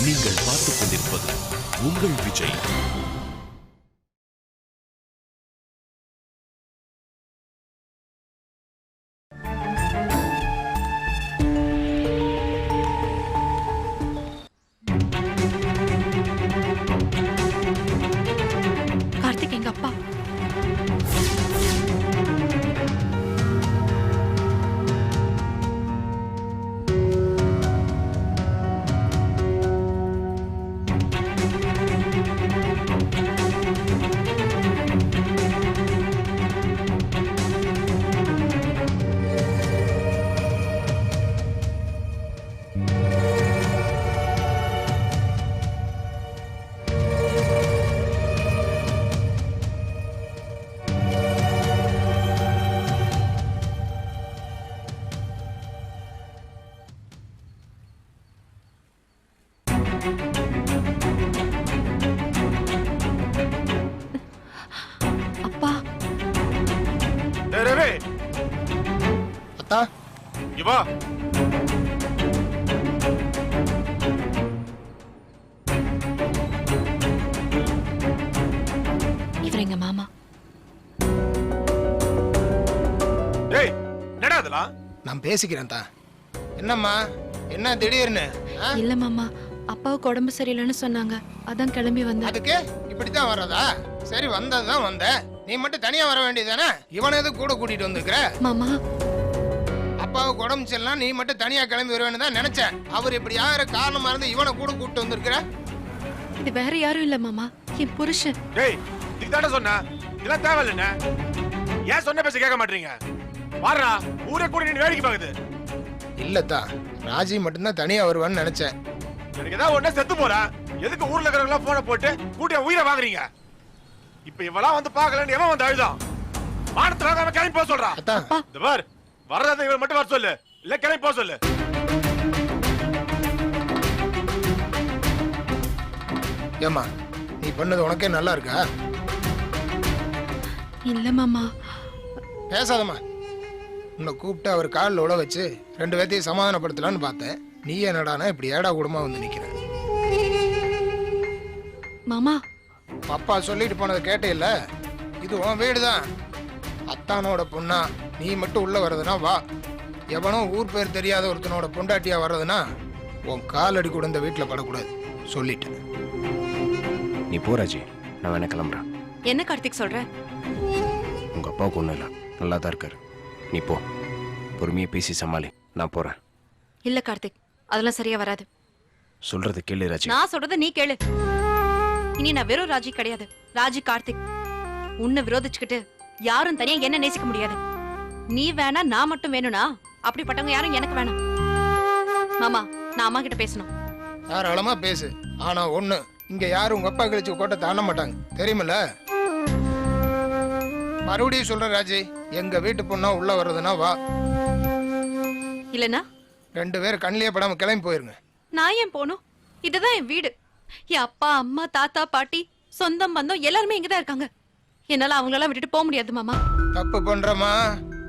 நீங்கள் பார்த்துக் கொண்டிருப்பது உங்கள் விஜய். கார்த்திக் எங்க அப்பா. அப்பா ரவி, அத்தா இங்க வா. இவர் எங்க மாமா. டேய், என்னடா அதெல்லாம்? நான் பேசிக்கிறேன் தா. என்னம்மா என்ன திடீர்னு ஆ? இல்ல மாமா, அப்பாவுக்கு உடம்பு சரியில்லைன்னு சொன்னாங்க, அதான் கிளம்பி வந்தேன். அதுக்கு இப்படித்தான் வர்றதா? சரி வந்ததுதான் வந்த. நீ மட்டும் தனியா வர வேண்டியதானே? இவனை எது கூட கூட்டிட்டு வந்துக்கிற? மாமா அப்பாவுக்கு உடம்பு சரியில்லாம் நீ மட்டும் தனியா கிளம்பி வருவேன்னு தான் நினைச்சேன். அவர் இப்படி யார காரணமா இருந்து இவனை கூட கூட்டிட்டு வந்திருக்கிற? இது வேற யாரும் இல்ல மாமா, என் புருஷன். டேய், இதுதானே சொன்ன? இதெல்லாம் தேவையில்லைண்ணே. ஏன் சொன்ன பேச கேட்க மாட்டீங்க? வாடா, ஊரே கூட நின்னு வேடிக்கை பாக்குது. இல்லத்தா, ராஜி மட்டும்தான் தனியா வருவான்னு நினைச்சேன். எனக்கு ஏதாவது ஒண்ணே செத்து போறேன். எதுக்கு ஊர்ல இருக்கிறவங்க போனை போட்டு கூட்டிய உயிரை வாங்குறீங்க? இப்ப இவெல்லாம் வந்து பாக்கலன்னு எவன் வந்து அழுதான்? மானத்துல வாங்காம கிளம்பி போக சொல்றான். அத்தா இந்த பார், வர்றதை இவன் மட்டும் வர சொல்லு, இல்ல கிளம்பி போக சொல்லு. ஏம்மா நீ பண்ணது உனக்கே நல்லா இருக்கா? இல்ல மாமா. பேசாதம்மா. உன்னை கூப்பிட்டு அவர் காலில் உழ வச்சு ரெண்டு பேர்த்தையும் சமாதானப்படுத்தலான்னு பார்த்தேன். நீ என்னடானா இப்படி ஏடா கூடமா வந்து நிக்கிற. மாமா அப்பா சொல்லிட்டு போனதை கேட்டே இல்ல? இது உன் வீடுதான். அத்தானோட பொண்ணா நீ மட்டும் உள்ள வர்றதுனா வா. எவனோ ஊர் பேர் தெரியாத ஒருத்தனோட பொண்டாட்டியா வர்றதுனா உன் காலடி கூட இந்த வீட்டுல படக்கூடாது சொல்லிட்டேன். நீ போ ராஜி, நான் வேணா கிளம்புறேன். என்ன கார்த்திக் சொல்ற? உங்க அப்பாவுக்கு ஒன்றும் இல்லை, நல்லா தான் இருக்காரு. நீ போ, பொறுமையை பேசி சமாளி. நான் போறேன். இல்ல கார்த்திக், அதெல்லாம் சரியா வராது. சொல்றது கேளு ராஜி. நான் சொல்றத நீ கேளு. இனி நான் வெறும் ராஜி கிடையாது, ராஜி கார்த்திக். உன்னை விரோதிச்சுக்கிட்டு யாரும் தனியா என்ன நேசிக்க முடியாது. நீ வேணா, நான் மட்டும் வேணும்னா அப்படிப்பட்டவங்க யாரும் எனக்கு வேணாம். மாமா, நான் அம்மா கிட்ட பேசணும். தாராளமா பேசு. ஆனா ஒண்ணு, இங்க யாரும் உங்க அப்பா கழிச்சு கோட்டை தாண்ட மாட்டாங்க, தெரியுமில்ல? மறுபடியும் சொல்றேன் ராஜி, எங்க வீட்டு பொண்ணா உள்ள வர்றதுனா வா. இல்லனா ரெண்டு பேரும் கண்ணிலே படாம கிளம்பி போயிருங்க. நான் ஏன் போகணும்? இதுதான் என் வீடு. என் அப்பா, அம்மா, தாத்தா, பாட்டி, சொந்தம் பந்தம் எல்லாருமே இங்கதான் இருக்காங்க. என்னால அவங்களெல்லாம் விட்டுட்டு போக முடியாது மாமா. தப்பு பண்றமா,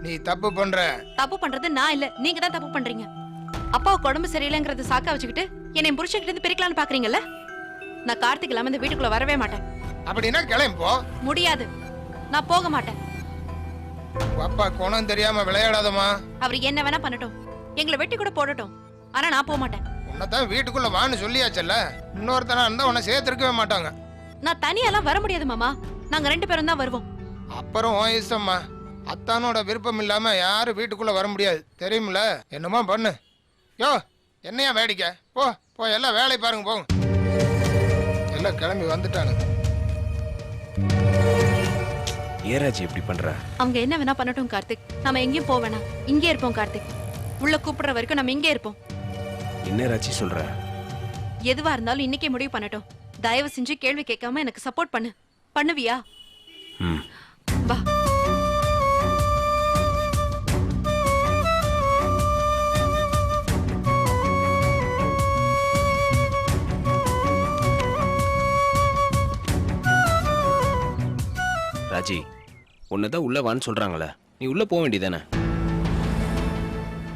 நீ தப்பு பண்ற. தப்பு பண்றது நான் இல்ல, நீங்க தான் தப்பு பண்றீங்க. அப்பாவுக்கு உடம்பு சரியில்லைங்கிறத சாக்கா வச்சுக்கிட்டு என்னை புருஷன் கிட்ட இருந்து பிரிக்கலாம்னு பாக்குறீங்கல்ல? நான் கார்த்திக் இல்லாம இந்த வீட்டுக்குள்ள வரவே மாட்டேன். அப்படின்னா கிளம்பி போ. முடியாது, நான் போக மாட்டேன். உங்க அப்பா குணம் தெரியாம விளையாடாதமா. அவர் என்ன வேணா பண்ணட்டும், எங்களை வெட்டி கூட போடட்டும், ஆனா நான் போக மாட்டேன். உன்னதான் வீட்டுக்குள்ள வான்னு சொல்லியாச்சல்ல. இன்னொருத்தனா இருந்தா உன்னை சேர்த்திருக்கவே மாட்டாங்க. நான் தனியெல்லாம் வர முடியாது மாமா, நாங்க ரெண்டு பேரும் தான் வருவோம். அப்புறம் உன் இஷ்டம்மா. அத்தானோட விருப்பம் இல்லாம யாரும் வீட்டுக்குள்ள வர முடியாது, தெரியுமில்ல? என்னமா பண்ணு. யோ, என்னையா வேடிக்கை? போ போ, எல்லாம் வேலை பாருங்க, போங்க. எல்லாம் கிளம்பி வந்துட்டானுங்க. ஏன் ராஜி இப்படி பண்ற? அவங்க என்ன வேணா பண்ணட்டும் கார்த்திக், நாம எங்கேயும் போக வேணாம், இங்கே இருப்போம் கார்த்திக். உள்ள கூப்பிடுற வரைக்கும் நம்ம இங்கே இருப்போம். என்ன ராஜி சொல்ற? எதுவா இருந்தாலும் இன்னைக்கே முடிவு பண்ணட்டும். தயவு செஞ்சு கேள்வி கேட்காம எனக்கு சப்போர்ட் பண்ணு. பண்ணுவியா? ம். வா. ராஜி, உன்னதான் உள்ள வான்னு சொல்றாங்களே, நீ உள்ள போக வேண்டியதானே?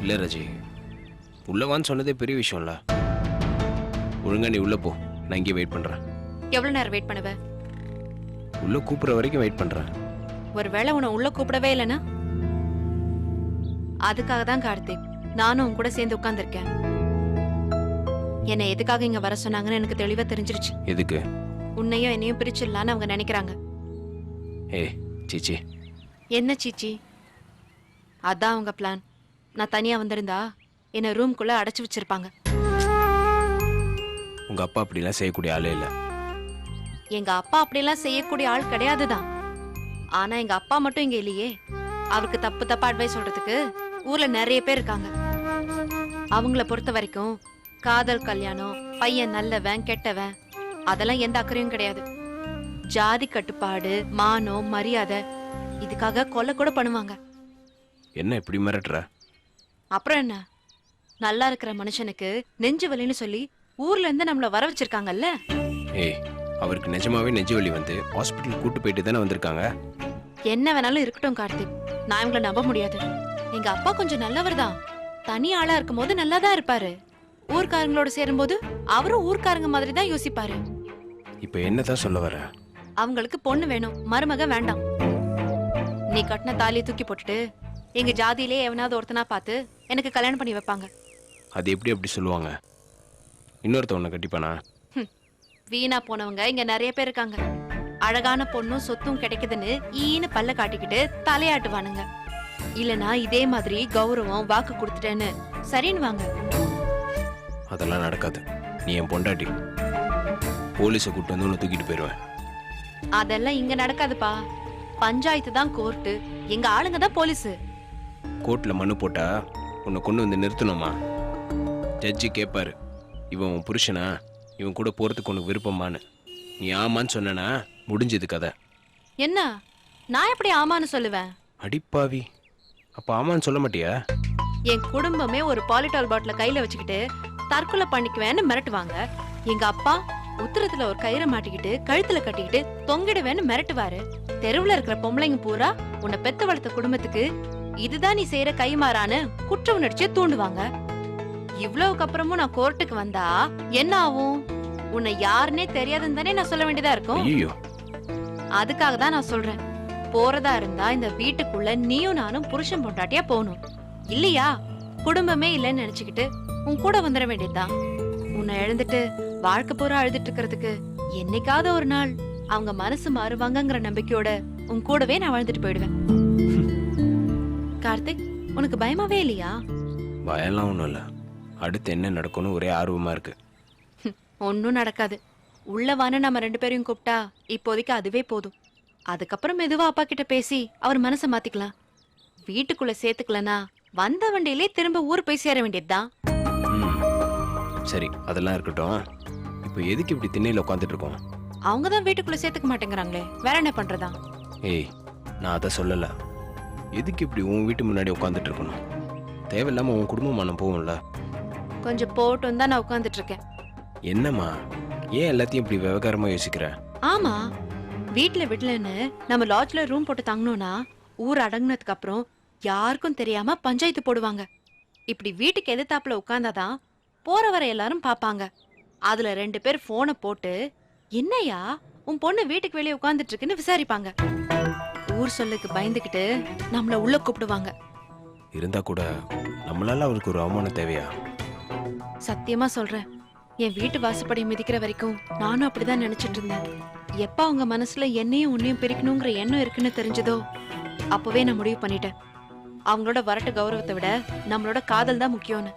இல்ல ராஜி, உள்ள வான்னு சொன்னதே பெரிய விஷயம்ல. ஒழுங்கா நீ உள்ள போ, நான் இங்கே வெயிட் பண்றேன். எவ்வளவு நேரம் வெயிட் பண்ணுவ? உள்ள கூப்பிடுற வரைக்கும் வெயிட் பண்றேன். ஒருவேளை உன்னை உள்ள கூப்பிடவே இல்லைன்னா? அதுக்காக தான் கார்த்திக் நானும் உன் கூட சேர்ந்து உட்கார்ந்திருக்கேன். என்னை எதுக்காக இங்க வர சொன்னாங்கன்னு எனக்கு தெளிவா தெரிஞ்சிருச்சு. எதுக்கு? உன்னையும் என்னையும் பிரிச்சிடலான்னு அவங்க நினைக்கிறாங்க. ஏய் சீச்சி. என்ன சீச்சி? அதான் அவங்க பிளான். நான் தனியா வந்திருந்தா என்ன ரூம்குள்ள அடைச்சு வச்சிருப்பாங்க. உங்க அப்பா அப்படிலாம் செய்யக்கூடிய ஆளே இல்லை. எங்க அப்பா அப்படியெல்லாம் செய்யக்கூடிய ஆள் கிடையாதுதான். ஆனா எங்க அப்பா மட்டும் இங்க இல்லையே. அவருக்கு தப்பு தப்பா அட்வைஸ் சொல்றதுக்கு ஊர்ல நிறைய பேர் இருக்காங்க. அவங்கள பொறுத்த வரைக்கும் காதல் கல்யாணம், பையன் நல்லவன் கெட்டவன் அதெல்லாம் எந்த அக்கறையும் கிடையாது. ஜாதி கட்டுப்பாடு, மானம், மரியாதை இதுக்காக கொலை கூட பண்ணுவாங்க. என்ன இப்படி மிரட்டுற? அப்புறம் என்ன, நல்லா இருக்கிற மனுஷனுக்கு நெஞ்சு வலின்னு சொல்லி ஊர்ல இருந்து நம்மள வர வச்சிருக்காங்கல்ல. ஏய், அவருக்கு நிஜமாவே நெஞ்சு வலி வந்து ஹாஸ்பிட்டல் கூட்டு போயிட்டு தானே வந்திருக்காங்க. என்ன வேணாலும் இருக்கட்டும் கார்த்திக், நான் இவங்களை நம்ப முடியாது. எங்க அப்பா கொஞ்சம் நல்லவர் தான். தனி ஆளா இருக்கும் போது நல்லாதான் இருப்பாரு. ஊர்க்காரங்களோட சேரும்போது அவரும் ஊர்க்காரங்க மாதிரி தான் யோசிப்பாரு. இப்ப என்னதான் சொல்ல வர? அவங்களுக்கு பொண்ணு வேணும், மருமக வேண்டாம். நீ கட்டின தாலியை தூக்கி போட்டுட்டு எங்க ஜாதியிலே எவனாவது ஒருத்தனா பார்த்து எனக்கு கல்யாணம் பண்ணி வைப்பாங்க. அது எப்படி அப்படி சொல்லுவாங்க? இன்னொருத்தவனை கட்டிப்பானா? வீணா போனவங்க இங்க நிறைய பேர் இருக்காங்க. அழகான பொண்ணும் சொத்தும் கிடைக்குதுன்னு ஈன்னு பல்ல காட்டிக்கிட்டு தலையாட்டுவானுங்க. இல்லனா இதே மாதிரி கௌரவம் வாக்கு கொடுத்துட்டேன்னு சரின்னு வாங்க. அதெல்லாம் நடக்காது. நீ என் பொண்டாட்டி. போலீஸை கூட்டு வந்து உன்னை தூக்கிட்டு போயிடுவேன். அதெல்லாம் இங்க நடக்காதுப்பா. பஞ்சாயத்து தான் கோர்ட்டு, எங்க ஆளுங்க தான் போலீஸ். கோர்ட்ல மனு போட்டா உன்னை கொண்டு வந்து நிறுத்தணுமா? ஜட்ஜி கேட்பாரு, இவன் உன் புருஷனா, இவன் கூட போறதுக்கு உனக்கு விருப்பமானு. நீ ஆமான்னு சொன்னா முடிஞ்சது கதை. என்ன, நான் எப்படி ஆமான்னு சொல்லுவேன்? அடிப்பாவி, அப்ப ஆமான்னு சொல்ல மாட்டியா? என் குடும்பமே ஒரு பாலிட்டால் பாட்டில கையில வச்சுக்கிட்டு தற்கொலை பண்ணிக்குவேன்னு மிரட்டுவாங்க. எங்க அப்பா உத்தரத்துல ஒரு கயிறை மாட்டிக்கிட்டு கழுத்துல கட்டிக்கிட்டு தொங்கிடுவேன்னு மிரட்டுவாரு. தெருவுல இருக்கிற பொம்பளைங்க பூரா உன்னை பெத்து வளர்த்த குடும்பத்துக்கு இதுதான் நீ செய்யற கைமாறான்னு குற்ற உணர்ச்சியை தூண்டுவாங்க. இவ்வளவுக்கு அப்புறமும் நான் கோர்ட்டுக்கு வந்தா என்ன ஆகும்? உன்னை யாருன்னே தெரியாதுன்னு தானே நான் சொல்ல வேண்டியதா இருக்கும். ஐயோ, அதுக்காக தான் நான் சொல்றேன், போறதா இருந்தா இந்த வீட்டுக்குள்ள நீயும் நானும் புருஷன் பொண்டாட்டியா போகணும். இல்லையா குடும்பமே இல்லைன்னு நினைச்சுக்கிட்டு உன் கூட வந்துட வேண்டியதுதான். உன்னை எழுந்துட்டு வாழ்க்கை பூரா அழுதுட்டு இருக்கிறதுக்கு என்னைக்காவது ஒரு நாள் அவங்க மனசு மாறுவாங்கங்கிற நம்பிக்கையோட உன் கூடவே நான் வாழ்ந்துட்டு போயிடுவேன். கார்த்திக், உனக்கு பயமாவே இல்லையா? பயம்லாம் ஒன்றும் இல்லை. அடுத்து என்ன நடக்கும்னு ஒரே ஆர்வமா இருக்கு. ஒன்னும் நடக்காது. உள்ளவான நம்ம 2 பேரையும் கூப்பிட்டா இப்போதைக்கு அதுவே போதும். அதுக்கப்புறம் மெதுவா அப்பா கிட்ட பேசி அவர் மனசை மாத்திக்கலாம். வீட்டுக்குள்ள சேர்த்துக்கலனா வந்த வண்டியிலே திரும்ப ஊர் போய் சேர வேண்டியதுதான். சரி, அதெல்லாம் இருக்கட்டும். இப்போ எதுக்கு இப்படி திண்ணையில உட்காந்துட்டு இருக்கோம்? அவங்கதான் வீட்டுக்குள்ள சேர்த்துக்க மாட்டேங்கிறாங்களே, வேற என்ன பண்றதா? ஏய், நான் அதை சொல்லல. எதுக்கு இப்படி உன் வீட்டு முன்னாடி உட்காந்துட்டு இருக்கணும்? தேவையில்லாம உன் குடும்பம் மனம் போகும்ல. கொஞ்சம் போட்டும் தான் நான் உட்கார்ந்துட்டு இருக்கேன். என்னம்மா, ஏன் எல்லாத்தையும் இப்படி விவகாரமா யோசிக்கிற? ஆமா, வீட்டுல விடலன்னு நம்ம லாட்ஜ்ல ரூம் போட்டு தங்கணும்னா ஊர் அடங்குனதுக்கு அப்புறம் யாருக்கும் தெரியாம பஞ்சாயத்து போடுவாங்க. இப்படி வீட்டுக்கு எதிர்த்தாப்புல உட்கார்ந்தாதான் போற வர எல்லாரும் பாப்பாங்க. அதுல 2 பேர் போனை போட்டு என்னையா உன் பொண்ணு வீட்டுக்கு வெளியே உட்கார்ந்துட்டு இருக்குன்னு விசாரிப்பாங்க. ஊர் சொல்லுக்கு பயந்துகிட்டு நம்மள உள்ள கூப்பிடுவாங்க. இருந்தா கூட நம்மளால அவருக்கு ஒரு அவமானம் தேவையா? சத்தியமா சொல்றேன், என் வீட்டு வாசப்படி மிதிக்கிற வரைக்கும் நானும் அப்படிதான் நினைச்சிட்டு இருந்தேன். எப்ப அவங்க மனசுல என்னையும் உன்னையும் பிரிக்கணுங்கிற எண்ணம் இருக்குன்னு தெரிஞ்சதோ அப்பவே நான் முடிவு பண்ணிட்டேன். அவங்களோட வரட்டு கௌரவத்தை விட நம்மளோட காதல் தான் முக்கியம்னு.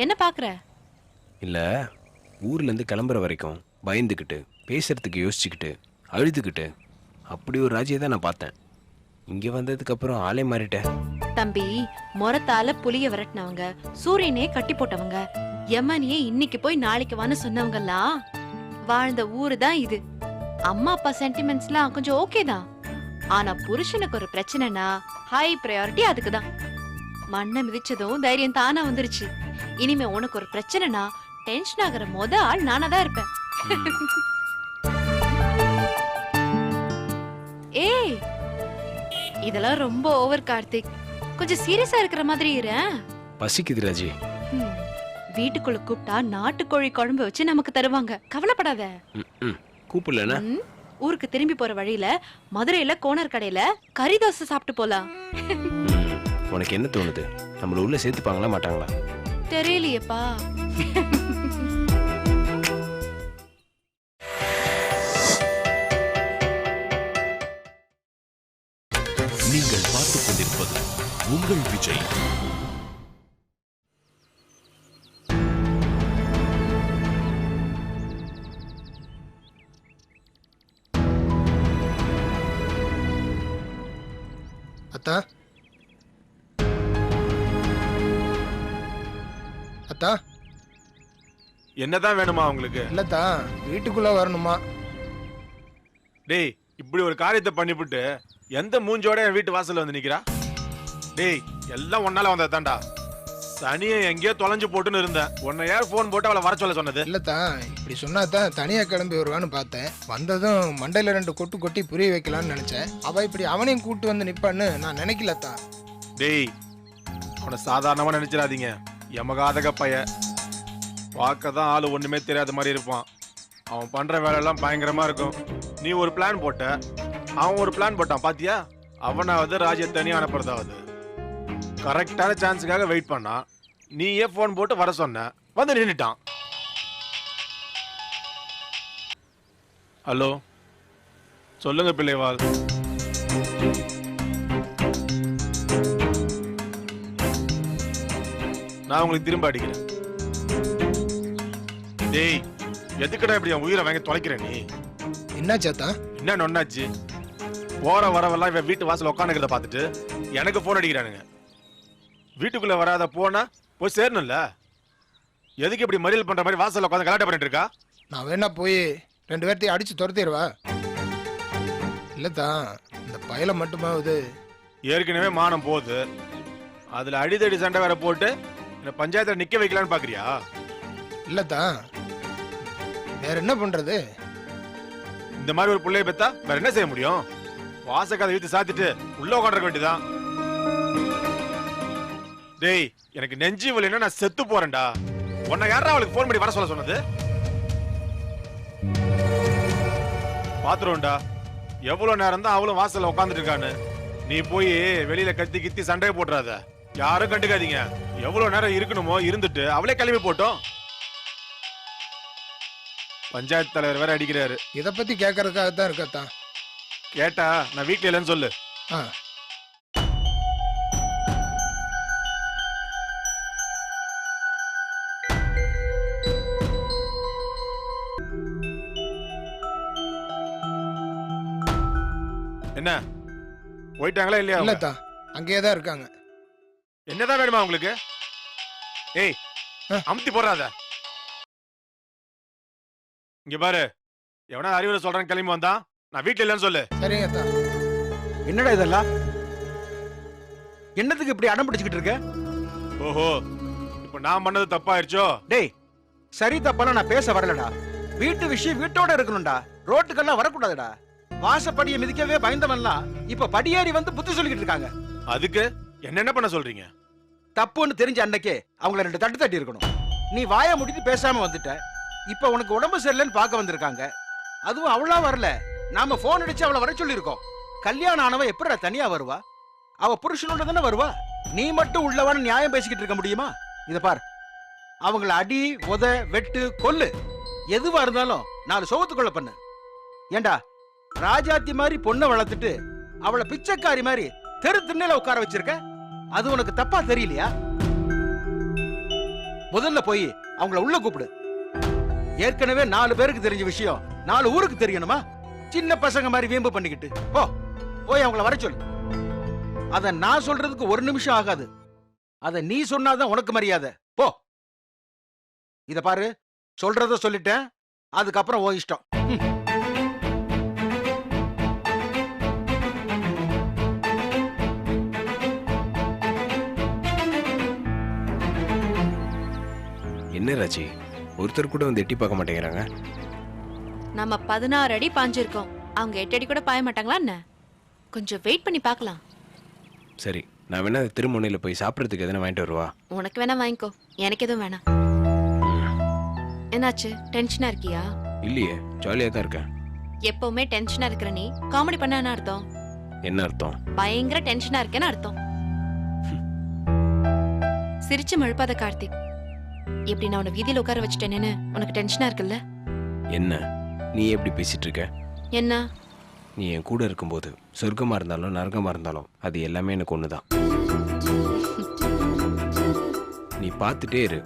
என்ன பாக்குற? இல்ல, ஊர்ல இருந்து கிளம்புற வரைக்கும் பயந்துக்கிட்டு பேசுறதுக்கு யோசிச்சுக்கிட்டு அழுதுகிட்டு அப்படி ஒரு ராஜியை தான் நான் பார்த்தேன். இங்க வந்ததுக்கு அப்புறம் ஆளே மாறிட்டேன். தம்பி, முறத்தால புலிய விரட்டினவங்க, சூரியனே கட்டி போட்டவங்க, யமனியே இன்னைக்கு போய் நாளைக்கு வான்னு சொன்னவங்க எல்லாம் வாழ்ந்த ஊரு தான் இது. அம்மா அப்பா சென்டிமெண்ட்ஸ்லாம் கொஞ்சம் ஓகே தான். ஆனா புருஷனுக்கு ஒரு பிரச்சனைனா ஹை ப்ரையாரிட்டி அதுக்குதான். மண்ணை மிதிச்சதும் தைரியம் தானா வந்துருச்சு. இனிமே உனக்கு ஒரு பிரச்சனைனா டென்ஷன் ஆகிற ஆள் நானா தான் இருப்பேன். ஏய், இதெல்லாம் ரொம்ப ஓவர் கார்த்திக். கொஞ்சம் சீரியஸா இருக்கிற மாதிரி இரு. பசிக்குது ராஜி. வீட்டுக்குள்ள கூப்பிட்டா நாட்டுக்கோழி குழம்பு வச்சு நமக்கு தருவாங்க, கவலைப்படாத. கூப்பிடலனா ஊருக்கு திரும்பி போற வழியில மதுரையில கோனர் கடையில கறி தோசை சாப்பிட்டு போலாம். உனக்கு என்ன தோணுது? நம்மள உள்ள சேர்த்துப்பாங்களா மாட்டாங்களா? தெரியலையேப்பா. நீங்கள் பார்த்துக் கொண்டிருப்பது உங்கள் விஜய். அத்தா அத்தா என்னதான் வேணுமா உங்களுக்கு? இல்லத்தா, வீட்டுக்குள்ள வரணுமா? டேய், இப்படி ஒரு காரியத்தை பண்ணிவிட்டு எந்த மூஞ்சோட என் வீட்டு வாசல்ல வந்து நிக்கிறா? டேய், எல்லாம் ஒன்னால வந்ததாண்டா. தனியா எங்கேயோ தொலைஞ்சு போட்டுன்னு இருந்தேன். உன்னை யார் போன் போட்டு அவளை வர சொல்ல சொன்னது? இல்லத்தா, இப்படி சொன்னாதான் தனியா கிளம்பி வருவான்னு பார்த்தேன். வந்ததும் மண்டையில 2 கொட்டு கொட்டி புரிய வைக்கலாம்னு நினைச்சேன். அவ இப்படி அவனையும் கூட்டு வந்து நிப்பான்னு நான் நினைக்கலத்தா. டேய், அவனை சாதாரணமா நினைச்சிடாதீங்க. யமகாதக பைய. பார்க்க தான் ஆளு ஒண்ணுமே தெரியாத மாதிரி இருப்பான். அவன் பண்ற வேலையெல்லாம் பயங்கரமா இருக்கும். நீ ஒரு பிளான் போட்ட, அவன் ஒரு பிளான் போட்டான். பாத்தியா? அவனாவது ராஜ்ய தனியா அனுப்புறதாவது. கரெக்டான சான்ஸுக்காக வெயிட் பண்ணா. நீயே போன் போட்டு வர சொன்ன, வந்து நின்னுட்டான். ஹலோ, சொல்லுங்க பிள்ளைவாள். நான் உங்களுக்கு திரும்ப அடிக்கிறேன். டேய், எதுக்கடா இப்படி என் உயிரை வாங்கி தொலைக்கிறேன் நீ? என்னாச்சாத்தா? என்ன நொன்னாச்சு? போற வரவெல்லாம் இவன் வீட்டு வாசல் உட்காந்துக்கிறத பார்த்துட்டு எனக்கு போன் அடிக்கிறானுங்க. வீட்டுக்குள்ள வராத போனா போய் சேரணும்ல. எதுக்கு இப்படி மறியல் பண்ற மாதிரி வாசல்ல உட்காந்து கலாட்டம் பண்ணிட்டு இருக்கா? நான் வேணா போய் 2 பேர்த்தையும் அடிச்சு துரத்திடுவா? இல்லத்தா, இந்த பயல மட்டுமாவது. ஏற்கனவே மானம் போகுது, அதுல அடிதடி சண்டை வேற போட்டு இந்த பஞ்சாயத்துல நிக்க வைக்கலான்னு பாக்குறியா? இல்லத்தா, வேற என்ன பண்றது? இந்த மாதிரி ஒரு பிள்ளைய பெத்தா வேற என்ன செய்ய முடியும்? வாசக்காத வீட்டு சாத்திட்டு உள்ள உட்காந்துருக்க வேண்டியதான். டேய், எனக்கு நெஞ்சு வலின்னா நான் செத்து போறேன்டா. உன்னை யாரா அவளுக்கு போன் பண்ணி வர சொல்ல சொன்னது? பாத்துருவோம்டா, எவ்வளவு நேரம் தான் அவளும் வாசல்ல உட்காந்துட்டு இருக்கான்னு. நீ போய் வெளியில கத்தி கித்தி சண்டையை போட்டுறாத. யாரும் கண்டுக்காதீங்க. எவ்வளவு நேரம் இருக்கணுமோ இருந்துட்டு அவளே கிளம்பி போட்டோம். பஞ்சாயத்து தலைவர் வேற அடிக்கிறாரு. இத பத்தி கேட்கறதுக்காக தான் இருக்கத்தா. கேட்டா நான் வீட்டுல இல்லைன்னு சொல்லு. ஆ, என்ன போயிட்டாங்களா இல்லையா? இல்லத்தா, அங்கேயே தான் இருக்காங்க. என்னதான் வேணுமா உங்களுக்கு? ஏய், அமுத்தி போடாத. இங்க பாரு, எவனா அறிவுரை சொல்றேன் கிளம்பி வந்தான், நான் வீட்டுல இல்லைன்னு சொல்லு. சரிங்கத்தா. என்னடா இதெல்லாம்? என்னத்துக்கு இப்படி அடம் பிடிச்சுக்கிட்டு இருக்க? ஓஹோ, இப்ப நான் பண்ணது தப்பாயிருச்சோ? டேய், சரி தப்பாலாம் நான் பேச வரலடா. வீட்டு விஷயம் வீட்டோட இருக்கணும்டா. ரோட்டுக்கெல்லாம் வரக்கூடாதுடா. வாசப்படியை மிதிக்கவே பயந்தவன்லாம் இப்ப படியேறி வந்து புத்தி சொல்லிக்கிட்டு இருக்காங்க. அதுக்கு என்ன பண்ண சொல்றீங்க? தப்புன்னு தெரிஞ்ச அன்னைக்கே அவங்கள 2 தட்டு தட்டி இருக்கணும். நீ வாயை முடிட்டு பேசாம வந்துட்ட. இப்ப உனக்கு உடம்பு சரியில்லைன்னு பார்க்க வந்திருக்காங்க. அதுவும் அவளா வரல, நாம போன் அடிச்சு அவளை வர சொல்லி இருக்கோம். கல்யாணம் ஆனவ எப்படா தனியா வருவா? அவ புருஷனோட தானே வருவா. நீ மட்டும் உள்ளவான்னு நியாயம் பேசிக்கிட்டு இருக்க முடியுமா? இத பார், அவங்கள அடி, உத, வெட்டு, கொல்லு, எதுவா இருந்தாலும் 4 சோகத்துக்குள்ள பண்ணு. ஏண்டா, ராஜாத்தி மாதிரி பொண்ணை வளர்த்துட்டு அவளை பிச்சைக்காரி மாதிரி தெரு திண்ணையில உட்கார வச்சிருக்க. அது உனக்கு தப்பா தெரியலையா? முதல்ல போய் அவங்கள உள்ள கூப்பிடு. ஏற்கனவே 4 பேருக்கு தெரிஞ்ச விஷயம் 4 ஊருக்கு தெரியணுமா? சின்ன பசங்க மாதிரி வீம்பு பண்ணிக்கிட்டு போ. போய் அவங்கள வர சொல்லு. அத நான் சொல்றதுக்கு 1 நிமிஷம் ஆகாது. அத நீ சொன்னாதான் உனக்கு மரியாதை. போ. இத பாரு, சொல்றத சொல்லிட்டேன். அதுக்கப்புறம் ஓ இஷ்டம். என்ன ராஜி, ஒருத்தர் கூட வந்து எட்டி பார்க்க மாட்டேங்கிறாங்க? நம்ம 16 அடி பாஞ்சிருக்கோம், அவங்க 8 அடி கூட பாய மாட்டாங்களா என்ன? கொஞ்சம் வெயிட் பண்ணி பார்க்கலாம். சரி, நான் வேணா திருமுனையில போய் சாப்பிட்றதுக்கு எதனா வாங்கிட்டு வருவா? உனக்கு வேணா வாங்கிக்கோ, எனக்கு எதுவும் வேணாம். என்னாச்சு டென்ஷனா இருக்கியா? இல்லையே, ஜாலியாக தான் இருக்கேன். எப்பவுமே டென்ஷனா இருக்கிற நீ காமெடி பண்ண என்ன அர்த்தம்? என்ன அர்த்தம்? பயங்கர டென்ஷனா இருக்கேன்னு அர்த்தம். சிரிச்சு மழுப்பாத கார்த்திக். எப்படி நான் உன்னை வீதியில உட்கார வச்சுட்டேனேன்னு உனக்கு டென்ஷனா இருக்குல்ல? என்ன நீ எப்படி பேசிட்டு இருக்க? என்ன? நீ என் கூட இருக்கும்போது சொர்க்கமா இருந்தாலும் நரகமா இருந்தாலும் அது எல்லாமே எனக்கு ஒண்ணுதான். நீ பார்த்துட்டே இரு.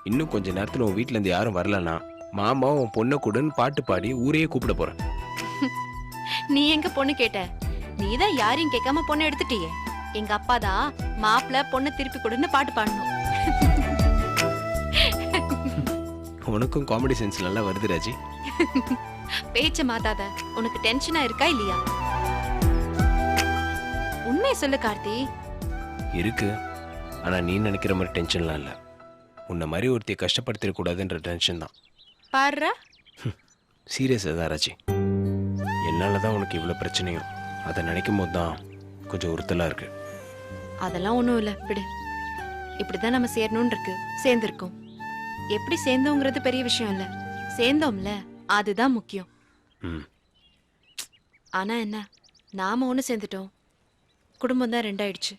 இன்னும் கொஞ்ச நேரத்துல உன் வீட்ல இருந்து யாரும் வரலன்னா மாமா உன் பொண்ணை கூடன்னு பாட்டு பாடி ஊரையே கூப்பிட போறேன். நீ எங்க பொண்ணு கேட்ட? நீதான் யாரையும் கேட்காம பொண்ணு எடுத்துட்டியே. எங்க அப்பா தான் மாப்பிள்ள பொண்ணு திருப்பி கொடுன்னு பாட்டு பாடணும். உனக்கும் காமெடி சென்ஸ் நல்லா வருது ராஜி. பேச்ச மாத்தாத. உனக்கு டென்ஷனா இருக்கா இல்லையா? உண்மையை சொல்லு கார்த்தி. இருக்கு, ஆனா நீ நினைக்கிற மாதிரி டென்ஷன்லாம் இல்லை. உன்னை மாதிரி ஒருத்தைய கஷ்டப்படுத்திட கூடாதுன்ற டென்ஷன் தான். பாரு, சீரியஸாக தான் ராஜி. என்னால தான் உனக்கு இவ்வளோ பிரச்சனையும் அதை நினைக்கும் போது தான் கொஞ்சம் உறுத்தலாக இருக்கு. அதெல்லாம் ஒண்ணும் இல்ல, விடு. இப்படிதான் நம்ம சேரணும்னு இருக்கு, சேர்ந்திருக்கோம். எப்படி சேர்ந்தோங்கிறது பெரிய விஷயம் இல்ல, சேர்ந்தோம்ல அதுதான் முக்கியம். ம். ஆனா என்ன, நாம ஒண்ணு சேர்ந்துட்டோம், குடும்பம் தான் ரெண்டாயிடுச்சு.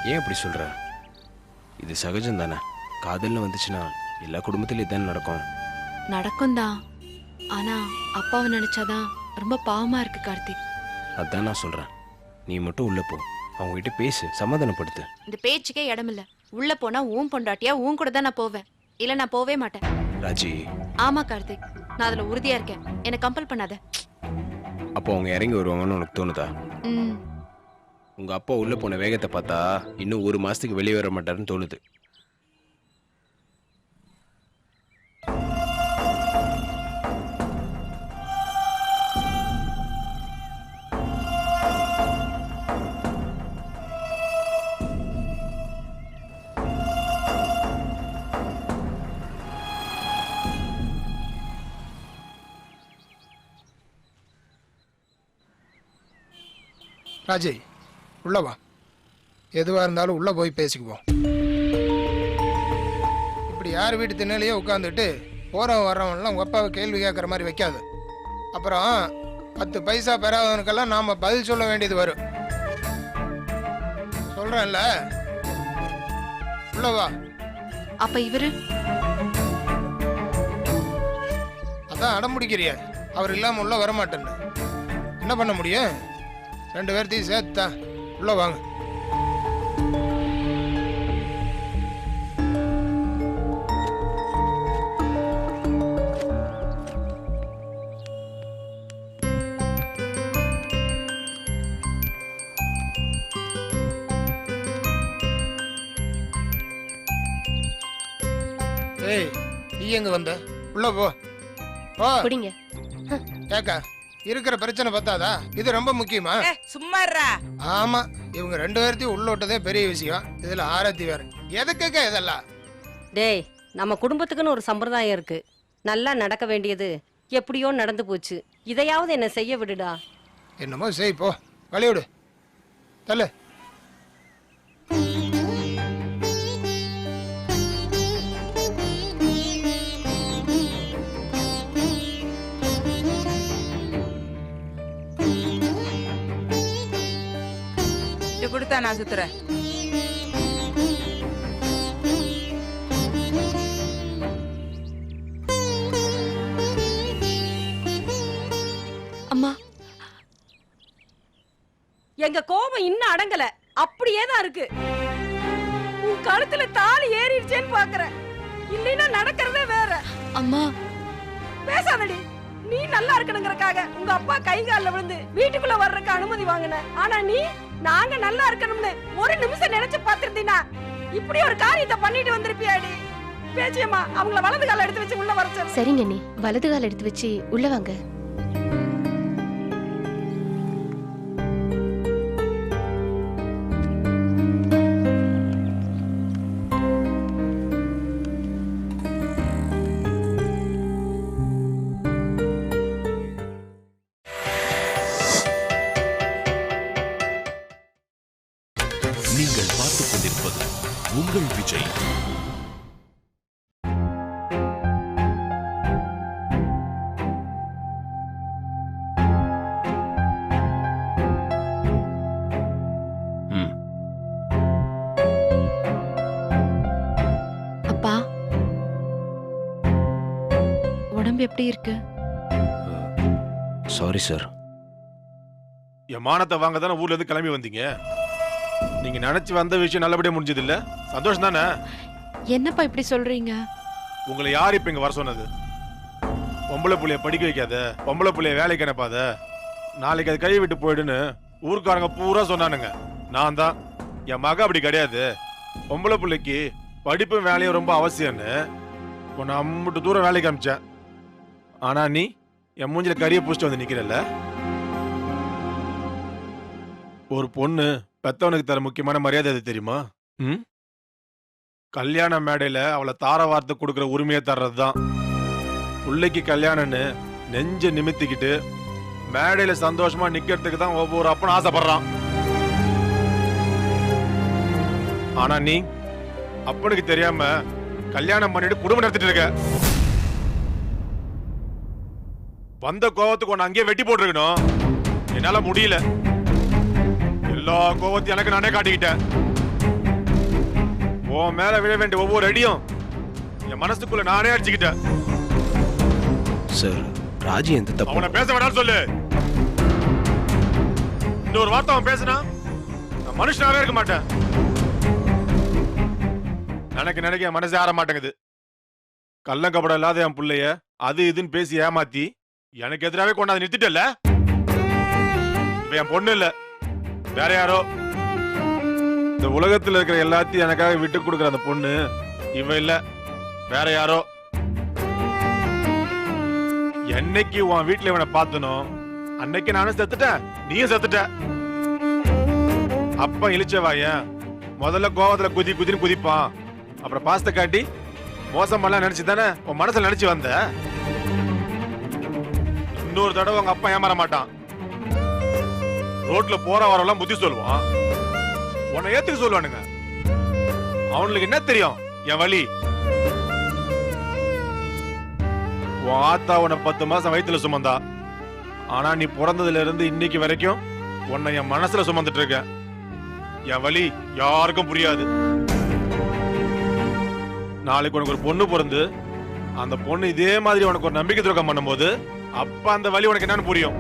ஏன் இப்படி சொல்ற? இது சகஜம் தானே. காதல்னு வந்துச்சுன்னா எல்லா குடும்பத்திலும் இதான் நடக்கும். நடக்கும் தான், ஆனா அப்பாவை நினைச்சாதான் ரொம்ப பாவமா இருக்கு கார்த்திக். அதான் நான் சொல்றேன், நீ மட்டும் உள்ள போ, அவங்க கிட்ட பேசு, சமாதானப்படுத்து. இந்த பேச்சுக்கே இடம் இல்ல. உள்ள போனா ஊன் பொண்டாட்டியா ஊன் கூட தான் நான் போவேன், இல்ல நான் போவே மாட்டேன். ராஜி, ஆமா கார்த்திக், நான் அதுல உறுதியா இருக்கேன். என்ன கம்பல் பண்ணாத. அப்போ அவங்க இறங்கி வருவாங்கன்னு உனக்கு தோணுதா? ம், உங்க அப்பா உள்ள போன வேகத்தை பார்த்தா இன்னும் 1 மாசத்துக்கு வெளியே வர மாட்டாருன்னு தோணுது. ராஜி, உள்ள வா. எதுவாக இருந்தாலும் உள்ளே போய் பேசிக்குவோம். இப்படி யார் வீட்டு திண்ணையிலேயே உட்காந்துட்டு போகிறவன் வர்றவன்லாம் உங்கள் அப்பாவை கேள்வி கேட்குற மாதிரி வைக்காது. அப்புறம் 10 பைசா பெறாதவனுக்கெல்லாம் நாம் பதில் சொல்ல வேண்டியது வரும். சொல்கிறேன்ல, உள்ள வா. அப்ப இவரு அதான் அடம்பிடிக்கிறிய, அவர் இல்லாமல் உள்ள வரமாட்டேன்னு. என்ன பண்ண முடியும்? 2 பேர்த்தையும் சேர்த்தா உள்ள வாங்க. ஏய், நீ எங்க வந்த? உள்ள போ. போ. குடிங்க. ஏக்கா, இருக்கிற பிரச்சனை பத்தாதா? இது ரொம்ப முக்கியமா? சும்மாறா. ஆமா, இவங்க 2 பேர்த்தையும் உள்ள விட்டதே பெரிய விஷயம். இதுல ஆரத்தி வேற. எதுக்குக்கா இதெல்லாம்? டேய், நம்ம குடும்பத்துக்குன்னு ஒரு சம்பிரதாயம் இருக்கு. நல்லா நடக்க வேண்டியது எப்படியோ நடந்து போச்சு. இதையாவது என்ன செய்ய விடுடா. என்னமோ செய், போ. வழிவிடு. தள்ளு. கொடுத்தா நான் சுத்துறேன். அம்மா, எங்க கோபம் இன்னும் அடங்கல, அப்படியே தான் இருக்கு. உன் கழுத்துல தாலி ஏறிடுச்சேன்னு பாக்குறேன், இல்லைன்னா நடக்கிறதே வேற. அம்மா பேசாதடி. நீ நல்லா இருக்கணுங்கிறக்காக உங்க அப்பா கை கால்ல விழுந்து வீட்டுக்குள்ள வர்றதுக்கு அனுமதி வாங்கின. ஆனா நீ நாங்க நல்லா இருக்கணும்னு ஒரு நிமிஷம் நினைச்சு பாத்திருந்தீனா இப்படி ஒரு காரியத்தை பண்ணிட்டு வந்திருப்பியாடி. பேச்சியம்மா, அவங்கள வலது கால எடுத்து வச்சு உள்ள வர. சரிங்க நீ வலது கால் எடுத்து வச்சு உள்ள வாங்க. நீங்கள் பார்த்துக் கொண்டிருப்பது உங்கள் விஜய். உடம்பு எப்படி இருக்கு? Sorry sir. என் மானத்தை வாங்க தானே ஊர்ல இருந்து கிளம்பி வந்தீங்க. நீங்க நினைச்சு வந்த விஷயம் நல்லபடியா முடிஞ்சது இல்ல? சந்தோஷம் தானே? என்னப்பா இப்படி சொல்றீங்க? உங்களை யார் இப்ப இங்க வர சொன்னது? பொம்பளை புள்ளைய படிக்க வைக்காத, பொம்பளை புள்ளைய வேலைக்கு அனுப்பாத, நாளைக்கு அது கை விட்டு போயிடுன்னு ஊருக்காரங்க பூரா சொன்னானுங்க. நான் தான் என் மக அப்படி கிடையாது, பொம்பளை புள்ளைக்கு படிப்பும் வேலையும் ரொம்ப அவசியம்னு உன்னை அம்முட்டு தூரம் வேலைக்கு அனுப்பிச்சேன். ஆனா நீ என் மூஞ்சில கறியை பூச்சிட்டு வந்து நிக்கிறல்ல. ஒரு பொண்ணு பெத்தவனுக்கு தர முக்கியமான மரியாதை அது தெரியுமா? கல்யாண மேடையில அவளை தார வார்த்தை கொடுக்குற உரிமையை தர்றதுதான். பிள்ளைக்கு கல்யாணம்னு நெஞ்ச நிமித்திக்கிட்டு மேடையில சந்தோஷமா நிக்கிறதுக்கு தான் ஒவ்வொரு அப்பனும் ஆசைப்படுறான். ஆனா நீ அப்பனுக்கு தெரியாம கல்யாணம் பண்ணிட்டு குடும்பம் நடத்திட்டு இருக்க. வந்த கோவத்துக்கு உன்னை அங்கேயே வெட்டி போட்டுருக்கணும். என்னால முடியல. எல்லா கோவத்தையும் எனக்கு நானே காட்டிக்கிட்டேன். உன் மேல விழ வேண்டிய ஒவ்வொரு அடியும் என் மனசுக்குள்ள நானே அடிச்சுக்கிட்டேன். சார், ராஜி எந்த தப்பு? அவனை பேச வேணாம்னு சொல்லு. இன்னொரு வார்த்தை அவன் பேசினா நான் மனுஷனாவே இருக்க மாட்டேன். நினைக்க என் மனசே ஆற மாட்டேங்குது. கள்ளங்கப்படம் இல்லாத என் பிள்ளைய அது இதுன்னு பேசி ஏமாத்தி எனக்கு எதிராகவே கொண்டாந்து நிறுத்திட்டல. இப்ப என் பொண்ணு இல்ல, வேற யாரோ. இந்த உலகத்துல இருக்கிற எல்லாத்தையும் எனக்காக விட்டு கொடுக்குற அந்த பொண்ணு இவ இல்ல, வேற யாரோ. என்னைக்கு உன் வீட்டுல இவனை பார்த்தனோ அன்னைக்கு நானும் செத்துட்டேன், நீயும் செத்துட்ட. அப்ப இழிச்சவாய முதல்ல கோவத்துல குதின்னு குதிப்பான், அப்புறம் பாசத்தை காட்டி மோசம் பண்ணலாம் நினைச்சு தானே உன் மனசுல நினைச்சு வந்த. இன்னொரு தடவை உங்க அப்பா ஏமாற மாட்டான். ரோட்ல போற வரலாம் புத்தி சொல்லுவான். உன்னை ஏத்துக்க சொல்லுவானுங்க. அவனுக்கு என்ன தெரியும் என் வலி? உன் ஆத்தா உன்னை 10 மாசம் வயித்துல சுமந்தா. ஆனா நீ பிறந்ததுல இருந்து இன்னைக்கு வரைக்கும் உன்னை என் மனசுல சுமந்துட்டு இருக்க. என் வலி யாருக்கும் புரியாது. நாளைக்கு உனக்கு ஒரு பொண்ணு பிறந்து அந்த பொண்ணு இதே மாதிரி உனக்கு ஒரு நம்பிக்கை துரோகம் பண்ணும்போது அப்ப அந்த வலி உனக்கு என்னன்னு புரியும்.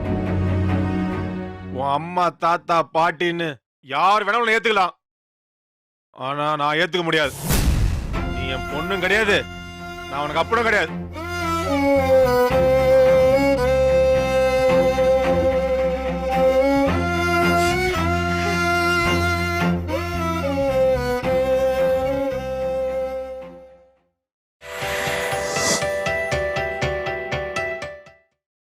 உன் அம்மா தாத்தா பாட்டின்னு யார் வேணாலும் உன்னை ஏத்துக்கலாம். ஆனா நான் ஏத்துக்க முடியாது. நீ என் பொண்ணும் கிடையாது, நான் உனக்கு அப்பனும் கிடையாது.